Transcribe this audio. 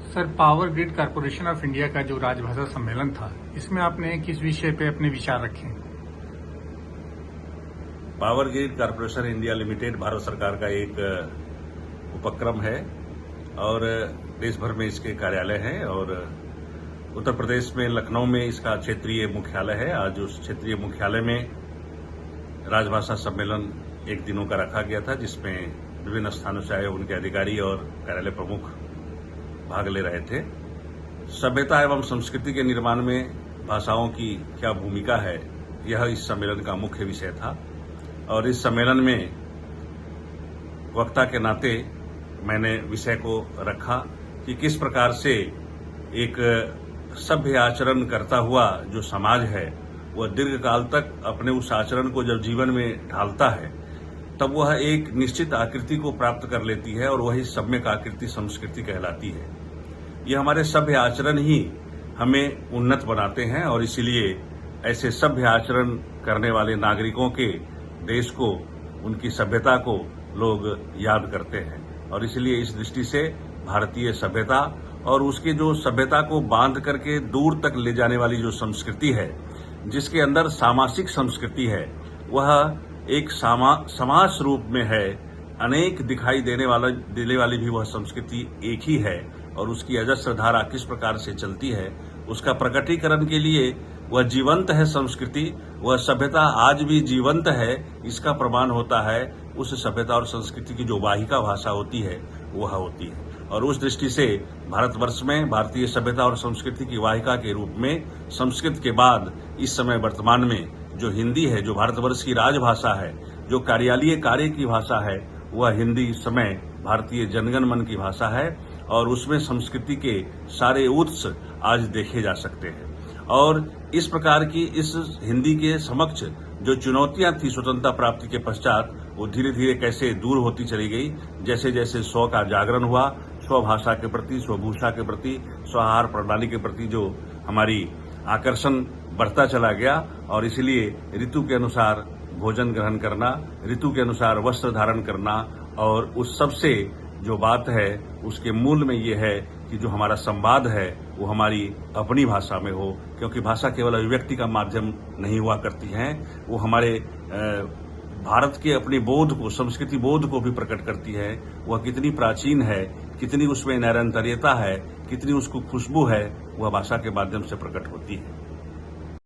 Sir, power grid corporation of India का जो राजभाषा सम्मेलन था, इसमें आपने किस विषय पे अपने विचार रखे? Power grid corporation India limited Bharat सरकार का एक उपक्रम है और देश भर में इसके कार्यालय हैं और उत्तर प्रदेश में लखनऊ में इसका क्षेत्रीय मुख्यालय है। आज उस क्षेत्रीय मुख्यालय में राजभाषा सम्मेलन एक दिनों का रखा गया था, जिसमें विभिन्न स्थानों से आए उनके अधिकारी और कार्यालय प्रमुख भाग ले रहे थे। सभ्यता एवं संस्कृति के निर्माण में भाषाओं की क्या भूमिका है, यह इस सम्मेलन का मुख्य विषय था। और इस सम्मेलन में वक्ता के नाते मैंने विषय को रखा कि किस प्रकार से एक सभ्य आचरण करता हुआ जो समाज है वह दीर्घकाल तक अपने उस आचरण को जब जीवन में ढालता है तब वह एक निश्चित आकृति को प्राप्त कर लेती है और वही सम्यक आकृति संस्कृति कहलाती है। यह हमारे सभ्य आचरण ही हमें उन्नत बनाते हैं और इसीलिए ऐसे सभ्य आचरण करने वाले नागरिकों के देश को, उनकी सभ्यता को लोग याद करते हैं। और इसलिए इस दृष्टि से भारतीय सभ्यता और उसके जो सभ्यता को बांध करके दूर तक ले जाने वाली जो संस्कृति है, जिसके अंदर सामासिक संस्कृति है, वह एक समाज रूप में है। अनेक दिखाई देने वाली भी वह संस्कृति एक ही है और उसकी अजस्र धारा किस प्रकार से चलती है, उसका प्रकटीकरण के लिए वह जीवंत है संस्कृति। वह सभ्यता आज भी जीवंत है, इसका प्रमाण होता है उस सभ्यता और संस्कृति की जो वाहिका भाषा होती है वह होती है। और उस दृष्टि से भारतवर्ष में भारतीय सभ्यता और संस्कृति की वाहिका के रूप में संस्कृत के बाद इस समय वर्तमान में जो हिंदी है, जो भारतवर्ष की राजभाषा है, जो कार्यालयीय कार्य की भाषा है, वह हिंदी इस समय भारतीय जनगण मन की भाषा है और उसमें संस्कृति के सारे उत्स आज देखे जा सकते हैं। और इस प्रकार की इस हिंदी के समक्ष जो चुनौतियां थी स्वतंत्रता प्राप्ति के पश्चात, वो धीरे धीरे कैसे दूर होती चली गई। जैसे जैसे स्व का जागरण हुआ, स्वभाषा के प्रति, स्वभूषा के प्रति, स्वाहार प्रणाली के प्रति जो हमारी आकर्षण बढ़ता चला गया और इसलिए ऋतु के अनुसार भोजन ग्रहण करना, ऋतु के अनुसार वस्त्र धारण करना और उस सबसे जो बात है उसके मूल में ये है कि जो हमारा संवाद है वो हमारी अपनी भाषा में हो, क्योंकि भाषा केवल अभिव्यक्ति का माध्यम नहीं हुआ करती है, वो हमारे भारत के अपने बोध को, संस्कृति बोध को भी प्रकट करती है। वह कितनी प्राचीन है, कितनी उसमें निरंतरता है, कितनी उसको खुशबू है, वह भाषा के माध्यम से प्रकट होती है।